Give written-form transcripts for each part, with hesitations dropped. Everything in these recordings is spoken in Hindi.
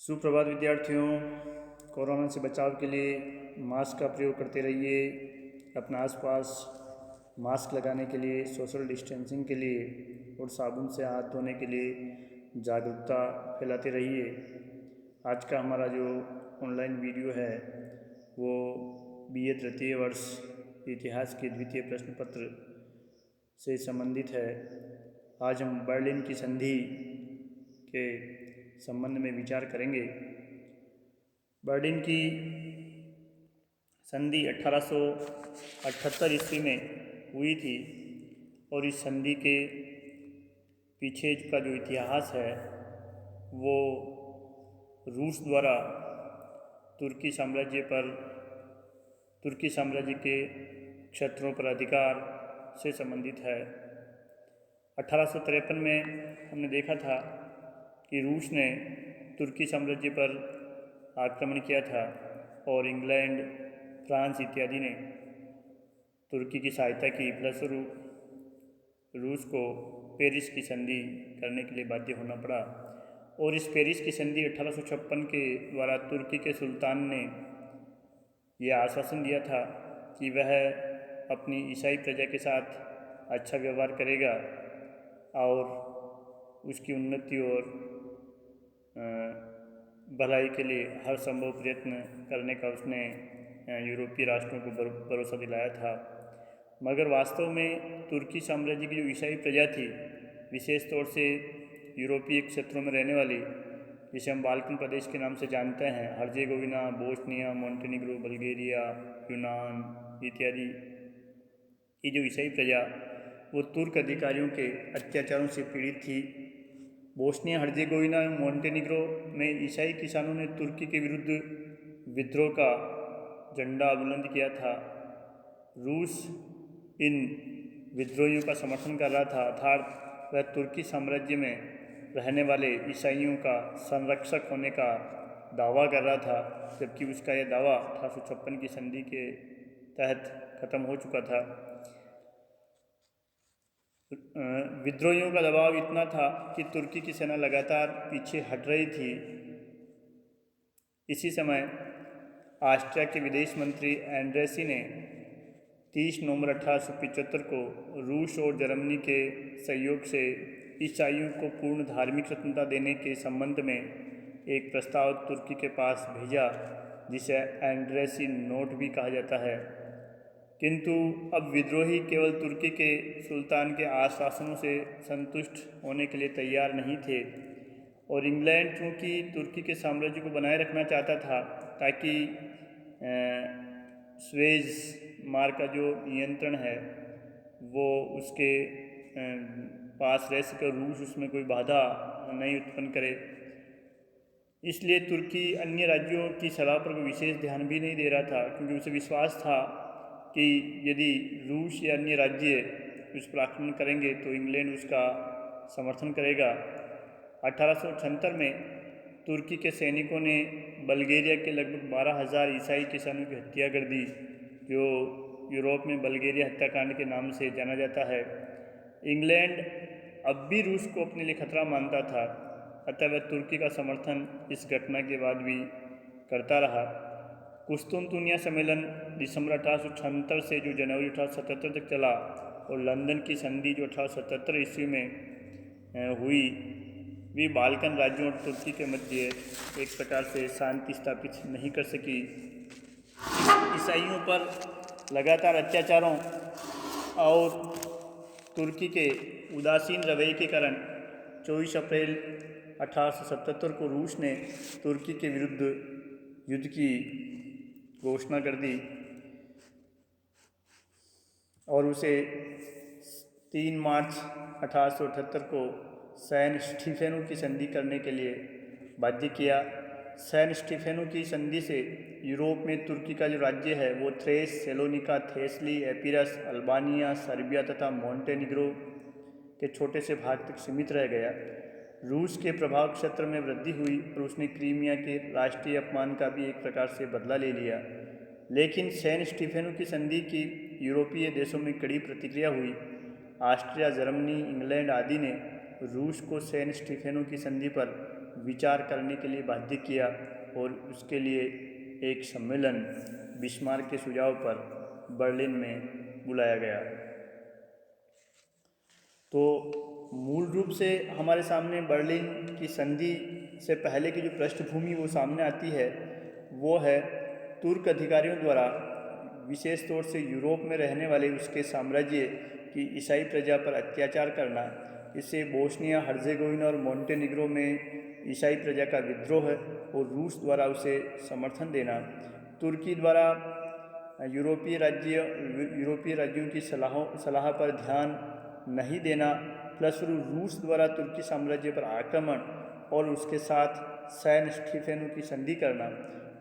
सुप्रभात विद्यार्थियों। कोरोना से बचाव के लिए मास्क का प्रयोग करते रहिए। अपना आसपास मास्क लगाने के लिए, सोशल डिस्टेंसिंग के लिए और साबुन से हाथ धोने के लिए जागरूकता फैलाते रहिए। आज का हमारा जो ऑनलाइन वीडियो है वो BA तृतीय वर्ष इतिहास के द्वितीय प्रश्न पत्र से संबंधित है। आज हम बर्लिन की संधि के संबंध में विचार करेंगे। बर्लिन की संधि 1878 ईस्वी में हुई थी और इस संधि के पीछे का जो इतिहास है वो रूस द्वारा तुर्की साम्राज्य के क्षेत्रों पर अधिकार से संबंधित है। 1853 में हमने देखा था कि रूस ने तुर्की साम्राज्य पर आक्रमण किया था और इंग्लैंड, फ्रांस इत्यादि ने तुर्की की सहायता की। फलस्वरूप रूस को पेरिस की संधि करने के लिए बाध्य होना पड़ा और इस पेरिस की संधि 1856 के द्वारा तुर्की के सुल्तान ने यह आश्वासन दिया था कि वह अपनी ईसाई प्रजा के साथ अच्छा व्यवहार करेगा और उसकी उन्नति और भलाई के लिए हर संभव प्रयत्न करने का उसने यूरोपीय राष्ट्रों को भरोसा दिलाया था। मगर वास्तव में तुर्की साम्राज्य की जो ईसाई प्रजा थी, विशेष तौर से यूरोपीय क्षेत्रों में रहने वाली, जिसे हम बाल्कन प्रदेश के नाम से जानते हैं, हर्जेगोविना, बोस्निया, मोंटेनिग्रो, बल्गेरिया, यूनान इत्यादि, ये जो ईसाई प्रजा वो तुर्क अधिकारियों के अत्याचारों से पीड़ित थी। बोस्निया हर्जेगोविना एवं मोंटेनिग्रो में ईसाई किसानों ने तुर्की के विरुद्ध विद्रोह का झंडा बुलंद किया था। रूस इन विद्रोहियों का समर्थन कर रहा था, अर्थात वह तुर्की साम्राज्य में रहने वाले ईसाइयों का संरक्षक होने का दावा कर रहा था, जबकि उसका यह दावा 1856 की संधि के तहत खत्म हो चुका था। विद्रोहियों का दबाव इतना था कि तुर्की की सेना लगातार पीछे हट रही थी। इसी समय ऑस्ट्रिया के विदेश मंत्री एंड्रेसी ने 30 नवंबर 1875 को रूस और जर्मनी के सहयोग से ईसाइयों को पूर्ण धार्मिक स्वतंत्रता देने के संबंध में एक प्रस्ताव तुर्की के पास भेजा, जिसे एंड्रेसी नोट भी कहा जाता है। किंतु अब विद्रोही केवल तुर्की के सुल्तान के आश्वासनों से संतुष्ट होने के लिए तैयार नहीं थे और इंग्लैंड चूँकि तुर्की के साम्राज्य को बनाए रखना चाहता था ताकि स्वेज मार्ग का जो नियंत्रण है वो उसके पास रह सके, रूस उसमें कोई बाधा नहीं उत्पन्न करे, इसलिए तुर्की अन्य राज्यों की सलाह पर कोई विशेष ध्यान भी नहीं दे रहा था, क्योंकि उसे विश्वास था कि यदि रूस या अन्य राज्य उस पर आक्रमण करेंगे तो इंग्लैंड उसका समर्थन करेगा। 1876 में तुर्की के सैनिकों ने बल्गेरिया के लगभग 12,000 ईसाई किसानों की हत्या कर दी, जो यूरोप में बल्गेरिया हत्याकांड के नाम से जाना जाता है। इंग्लैंड अब भी रूस को अपने लिए खतरा मानता था, अतः वह तुर्की का समर्थन इस घटना के बाद भी करता रहा। कुस्तुनतुनिया सम्मेलन दिसंबर 1876 से जो जनवरी 1877 तक चला और लंदन की संधि जो 1877 ईस्वी में हुई, भी बाल्कन राज्यों और तुर्की के मध्य एक प्रकार से शांति स्थापित नहीं कर सकी। ईसाइयों पर लगातार अत्याचारों और तुर्की के उदासीन रवैये के कारण 24 अप्रैल 1877 को रूस ने तुर्की के विरुद्ध युद्ध की घोषणा कर दी और उसे 3 मार्च 1878 को सैन स्टीफेनो की संधि करने के लिए बाध्य किया। सैन स्टीफेनो की संधि से यूरोप में तुर्की का जो राज्य है वो थ्रेस, सेलोनिका, थेसली, एपिरस, अल्बानिया, सर्बिया तथा मोंटेनिग्रो के छोटे से भाग तक सीमित रह गया। रूस के प्रभाव क्षेत्र में वृद्धि हुई और उसने क्रीमिया के राष्ट्रीय अपमान का भी एक प्रकार से बदला ले लिया। लेकिन सैन स्टीफेनो की संधि की यूरोपीय देशों में कड़ी प्रतिक्रिया हुई। ऑस्ट्रिया, जर्मनी, इंग्लैंड आदि ने रूस को सैन स्टीफेनो की संधि पर विचार करने के लिए बाध्य किया और उसके लिए एक सम्मेलन बिस्मार्क के सुझाव पर बर्लिन में बुलाया गया। तो मूल रूप से हमारे सामने बर्लिन की संधि से पहले की जो पृष्ठभूमि वो सामने आती है वो है तुर्क अधिकारियों द्वारा विशेष तौर से यूरोप में रहने वाले उसके साम्राज्य की ईसाई प्रजा पर अत्याचार करना। इससे बोस्निया हर्जेगोविना और मोंटेनिग्रो में ईसाई प्रजा का विद्रोह और रूस द्वारा उसे समर्थन देना, तुर्की द्वारा यूरोपीय राज्यों की सलाह पर ध्यान नहीं देना, प्लस रूस द्वारा तुर्की साम्राज्य पर आक्रमण और उसके साथ सैन स्टीफेनो की संधि करना,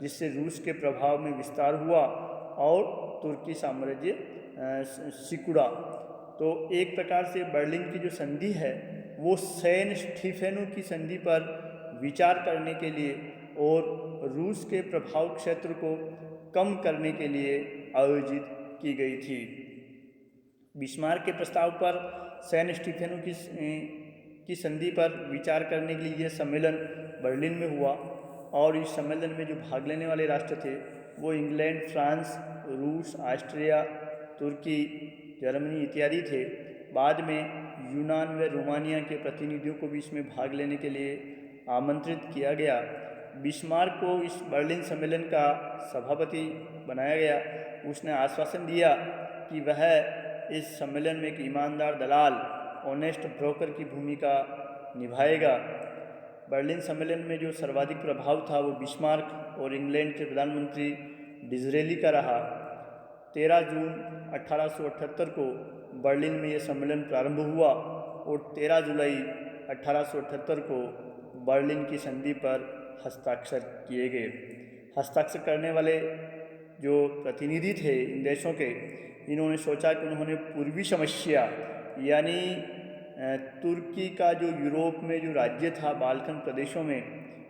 जिससे रूस के प्रभाव में विस्तार हुआ और तुर्की साम्राज्य सिकुड़ा। तो एक प्रकार से बर्लिन की जो संधि है वो सैन स्टीफेनो की संधि पर विचार करने के लिए और रूस के प्रभाव क्षेत्र को कम करने के लिए आयोजित की गई थी। बिस्मार्क के प्रस्ताव पर सैन स्टीफेनो की संधि पर विचार करने के लिए यह सम्मेलन बर्लिन में हुआ और इस सम्मेलन में जो भाग लेने वाले राष्ट्र थे वो इंग्लैंड, फ्रांस, रूस, ऑस्ट्रिया, तुर्की, जर्मनी इत्यादि थे। बाद में यूनान व रोमानिया के प्रतिनिधियों को भी इसमें भाग लेने के लिए आमंत्रित किया गया। बिस्मार्क को इस बर्लिन सम्मेलन का सभापति बनाया गया। उसने आश्वासन दिया कि वह इस सम्मेलन में एक ईमानदार दलाल, ऑनेस्ट ब्रोकर की भूमिका निभाएगा। बर्लिन सम्मेलन में जो सर्वाधिक प्रभाव था वो बिस्मार्क और इंग्लैंड के प्रधानमंत्री डिज़रेली का रहा। 13 जून 1878 को बर्लिन में यह सम्मेलन प्रारंभ हुआ और 13 जुलाई 1878 को बर्लिन की संधि पर हस्ताक्षर किए गए। हस्ताक्षर करने वाले जो प्रतिनिधि थे इन देशों के, इन्होंने सोचा कि उन्होंने पूर्वी समस्या यानी तुर्की का जो यूरोप में जो राज्य था बाल्कन प्रदेशों में,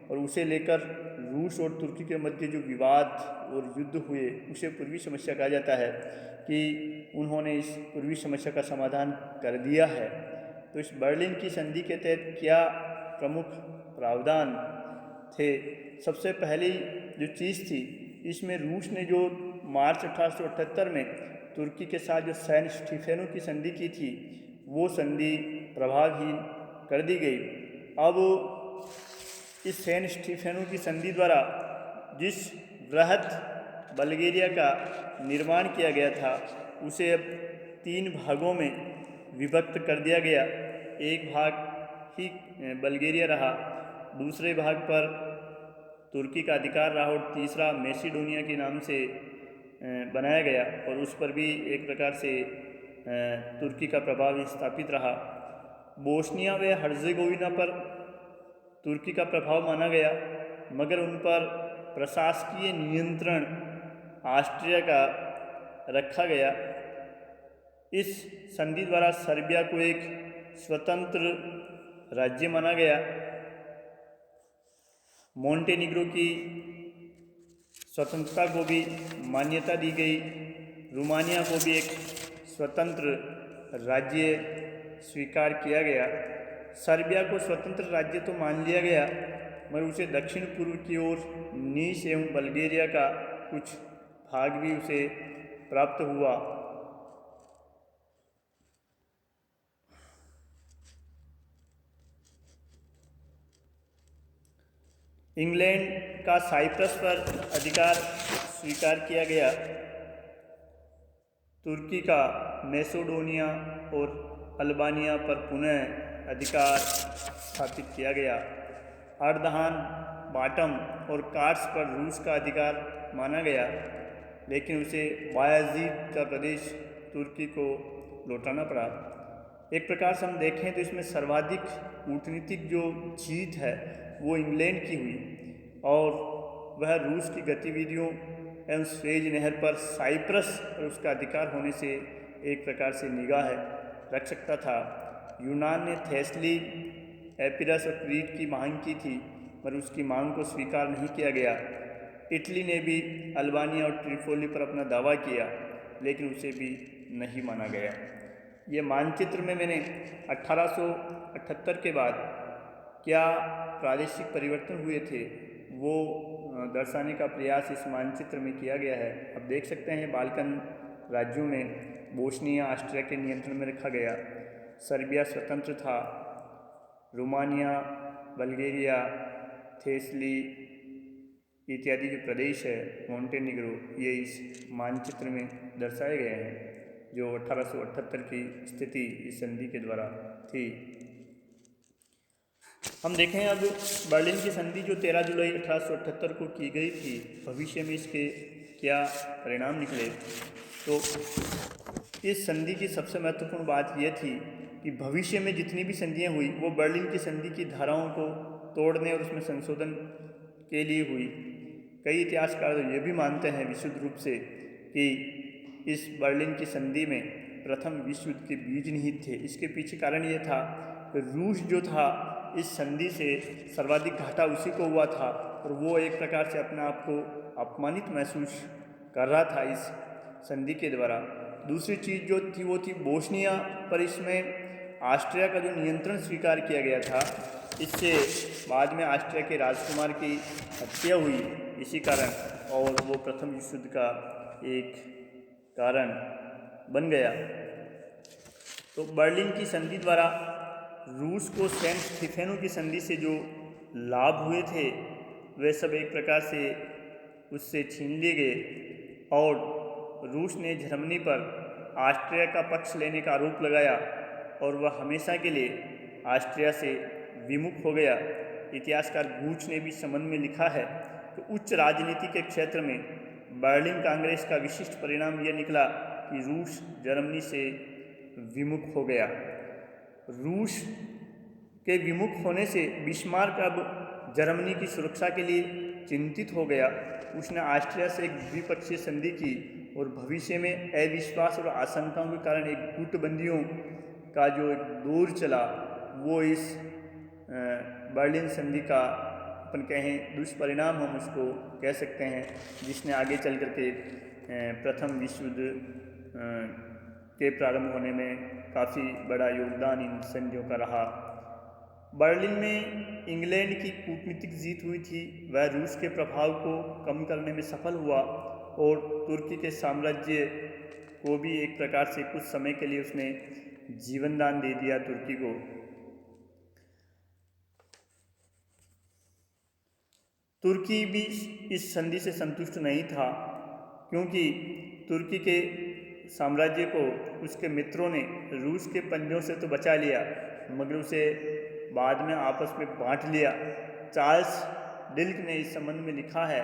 और उसे लेकर रूस और तुर्की के मध्य जो विवाद और युद्ध हुए उसे पूर्वी समस्या कहा जाता है, कि उन्होंने इस पूर्वी समस्या का समाधान कर दिया है। तो इस बर्लिन की संधि के तहत क्या प्रमुख प्रावधान थे? सबसे पहली जो चीज़ थी, इसमें रूस ने जो मार्च 1878 में तुर्की के साथ जो सैन स्टीफेनो की संधि की थी वो संधि प्रभावहीन कर दी गई। अब इस सैन स्टीफेनो की संधि द्वारा जिस वृहत बल्गेरिया का निर्माण किया गया था उसे अब 3 भागों में विभक्त कर दिया गया। एक भाग ही बल्गेरिया रहा, दूसरे भाग पर तुर्की का अधिकार रहा और तीसरा मैसिडोनिया के नाम से बनाया गया और उस पर भी एक प्रकार से तुर्की का प्रभाव स्थापित रहा। बोस्निया व हर्जेगोविना पर तुर्की का प्रभाव माना गया, मगर उन पर प्रशासकीय नियंत्रण ऑस्ट्रिया का रखा गया। इस संधि द्वारा सर्बिया को एक स्वतंत्र राज्य माना गया। मोंटेनिग्रो की स्वतंत्रता को भी मान्यता दी गई। रोमानिया को भी एक स्वतंत्र राज्य स्वीकार किया गया। सर्बिया को स्वतंत्र राज्य तो मान लिया गया, मगर उसे दक्षिण पूर्व की ओर नीस एवं बल्गेरिया का कुछ भाग भी उसे प्राप्त हुआ। इंग्लैंड का साइप्रस पर अधिकार स्वीकार किया गया। तुर्की का मैसेडोनिया और अल्बानिया पर पुनः अधिकार स्थापित किया गया। अर्दहान, बाटम और कार्स पर रूस का अधिकार माना गया, लेकिन उसे बायाजीद का प्रदेश तुर्की को लौटाना पड़ा। एक प्रकार से हम देखें तो इसमें सर्वाधिक कूटनीतिक जो जीत है वो इंग्लैंड की हुई और वह रूस की गतिविधियों एवं स्वेज नहर पर साइप्रस और उसका अधिकार होने से एक प्रकार से निगाह रख सकता था। यूनान ने थेस्ली, एपिरस और क्रीट की मांग की थी, पर उसकी मांग को स्वीकार नहीं किया गया। इटली ने भी अल्बानिया और ट्रिपोली पर अपना दावा किया, लेकिन उसे भी नहीं माना गया। ये मानचित्र में मैंने 1878 के बाद क्या प्रादेशिक परिवर्तन हुए थे वो दर्शाने का प्रयास इस मानचित्र में किया गया है। अब देख सकते हैं बाल्कन राज्यों में बोस्निया ऑस्ट्रिया के नियंत्रण में रखा गया, सर्बिया स्वतंत्र था, रोमानिया, बल्गेरिया, थेसली इत्यादि जो प्रदेश है, मोंटेनिग्रो, ये इस मानचित्र में दर्शाए गए हैं जो 1878 की स्थिति इस संधि के द्वारा थी। हम देखें अब बर्लिन की संधि जो 13 जुलाई 1878 को की गई थी, भविष्य में इसके क्या परिणाम निकले। तो इस संधि की सबसे महत्वपूर्ण बात यह थी कि भविष्य में जितनी भी संधियाँ हुई वो बर्लिन की संधि की धाराओं को तोड़ने और उसमें संशोधन के लिए हुई। कई इतिहासकार ये भी मानते हैं विशुद्ध रूप से कि इस बर्लिन की संधि में प्रथम विश्व युद्ध के बीज निहित थे। इसके पीछे कारण ये था कि रूस जो था इस संधि से सर्वाधिक घाटा उसी को हुआ था और वो एक प्रकार से अपने आप को अपमानित महसूस कर रहा था इस संधि के द्वारा। दूसरी चीज़ जो थी वो थी बोस्निया पर इसमें ऑस्ट्रिया का जो नियंत्रण स्वीकार किया गया था, इससे बाद में ऑस्ट्रिया के राजकुमार की हत्या हुई इसी कारण, और वो प्रथम विश्व युद्ध का एक कारण बन गया। तो बर्लिन की संधि द्वारा रूस को सेंट स्टीफेनो की संधि से जो लाभ हुए थे वे सब एक प्रकार से उससे छीन लिए गए और रूस ने जर्मनी पर ऑस्ट्रिया का पक्ष लेने का आरोप लगाया और वह हमेशा के लिए ऑस्ट्रिया से विमुख हो गया। इतिहासकार गूच ने भी इस संबंध में लिखा है कि उच्च राजनीति के क्षेत्र में बर्लिन कांग्रेस का विशिष्ट परिणाम यह निकला कि रूस जर्मनी से विमुख हो गया। रूस के विमुख होने से बिस्मार्क अब जर्मनी की सुरक्षा के लिए चिंतित हो गया। उसने ऑस्ट्रिया से एक द्विपक्षीय संधि की और भविष्य में अविश्वास और आशंकाओं के कारण एक गुटबंदियों का जो एक दौर चला वो इस बर्लिन संधि का अपन कहें दुष्परिणाम हम उसको कह सकते हैं, जिसने आगे चल कर के प्रथम विश्व युद्ध के प्रारंभ होने में काफ़ी बड़ा योगदान इन संधियों का रहा। बर्लिन में इंग्लैंड की कूटनीतिक जीत हुई थी, वह रूस के प्रभाव को कम करने में सफल हुआ और तुर्की के साम्राज्य को भी एक प्रकार से कुछ समय के लिए उसने जीवन दान दे दिया तुर्की को। तुर्की भी इस संधि से संतुष्ट नहीं था क्योंकि तुर्की के साम्राज्य को उसके मित्रों ने रूस के पंजों से तो बचा लिया मगर उसे बाद में आपस में बांट लिया। चार्ल्स डिल्क ने इस संबंध में लिखा है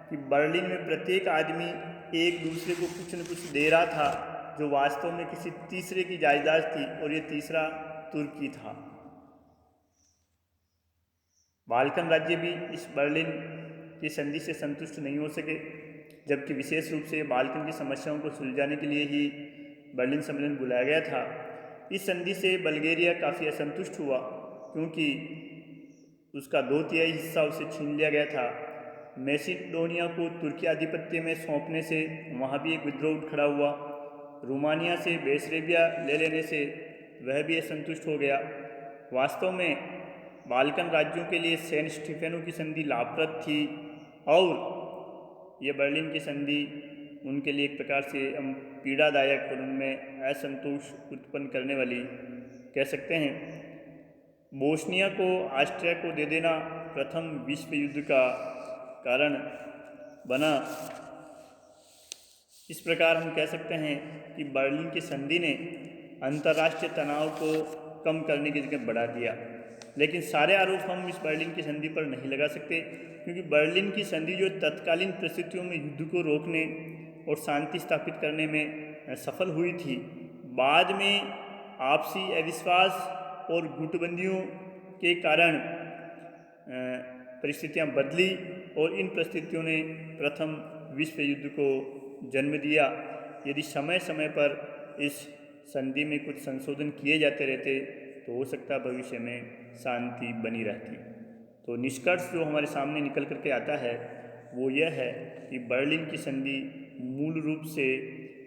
कि बर्लिन में प्रत्येक आदमी एक दूसरे को कुछ न कुछ दे रहा था जो वास्तव में किसी तीसरे की जायदाद थी और ये तीसरा तुर्की था। बाल्कन राज्य भी इस बर्लिन की संधि से संतुष्ट नहीं हो सके, जबकि विशेष रूप से बाल्कन की समस्याओं को सुलझाने के लिए ही बर्लिन सम्मेलन बुलाया गया था। इस संधि से बल्गेरिया काफ़ी असंतुष्ट हुआ क्योंकि उसका 2/3 हिस्सा उसे छीन लिया गया था। मैसिडोनिया को तुर्की आधिपत्य में सौंपने से वहाँ भी एक विद्रोह उठ खड़ा हुआ। रोमानिया से बेसरेबिया ले लेने से वह भी असंतुष्ट हो गया। वास्तव में बाल्कन राज्यों के लिए सेंट स्टीफेनो की संधि लाभप्रद थी और ये बर्लिन की संधि उनके लिए एक प्रकार से हम पीड़ादायक और उनमें असंतोष उत्पन्न करने वाली कह सकते हैं। बोस्निया को ऑस्ट्रिया को दे देना प्रथम विश्व युद्ध का कारण बना। इस प्रकार हम कह सकते हैं कि बर्लिन की संधि ने अंतर्राष्ट्रीय तनाव को कम करने की जगह बढ़ा दिया। लेकिन सारे आरोप हम इस बर्लिन की संधि पर नहीं लगा सकते क्योंकि बर्लिन की संधि जो तत्कालीन परिस्थितियों में युद्ध को रोकने और शांति स्थापित करने में सफल हुई थी, बाद में आपसी अविश्वास और गुटबंदियों के कारण परिस्थितियां बदली और इन परिस्थितियों ने प्रथम विश्व युद्ध को जन्म दिया। यदि समय समय पर इस संधि में कुछ संशोधन किए जाते रहते तो हो सकता भविष्य में शांति बनी रहती। तो निष्कर्ष जो हमारे सामने निकल करके आता है वो यह है कि बर्लिन की संधि मूल रूप से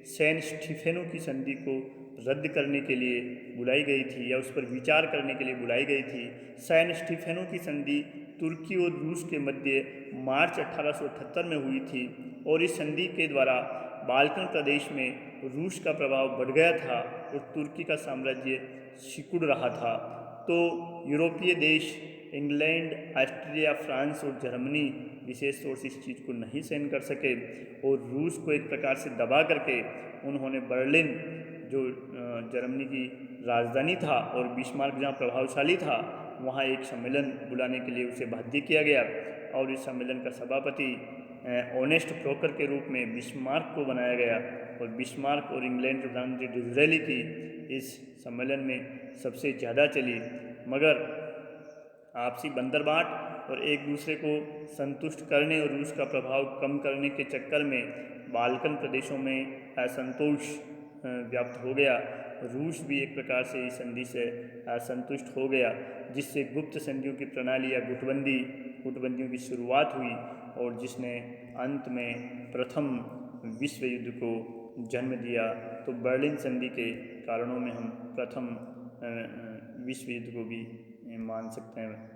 सेंट स्टीफेनो की संधि को रद्द करने के लिए बुलाई गई थी या उस पर विचार करने के लिए बुलाई गई थी। सैन स्टीफेनो की संधि तुर्की और रूस के मध्य मार्च 1878 में हुई थी और इस संधि के द्वारा बाल्कन प्रदेश में रूस का प्रभाव बढ़ गया था और तुर्की का साम्राज्य सिकुड़ रहा था। तो यूरोपीय देश इंग्लैंड, ऑस्ट्रिया, फ्रांस और जर्मनी विशेष तौर से इस चीज़ को नहीं सहन कर सके और रूस को एक प्रकार से दबा करके उन्होंने बर्लिन, जो जर्मनी की राजधानी था और बिस्मार्क जहाँ प्रभावशाली था, वहाँ एक सम्मेलन बुलाने के लिए उसे बाध्य किया गया और इस सम्मेलन का सभापति ऑनेस्ट ब्रोकर के रूप में बिस्मार्क को बनाया गया और बिस्मार्क और इंग्लैंड के प्रधानमंत्री डिज़रायली की इस सम्मेलन में सबसे ज़्यादा चली। मगर आपसी बंदरबाट और एक दूसरे को संतुष्ट करने और रूस का प्रभाव कम करने के चक्कर में बाल्कन प्रदेशों में असंतोष व्याप्त हो गया। रूस भी एक प्रकार से इस संधि से असंतुष्ट हो गया, जिससे गुप्त संधियों की प्रणाली या गुटबंदियों की शुरुआत हुई और जिसने अंत में प्रथम विश्व युद्ध को जन्म दिया। तो बर्लिन संधि के कारणों में हम प्रथम विश्व युद्ध को भी मान सकते हैं।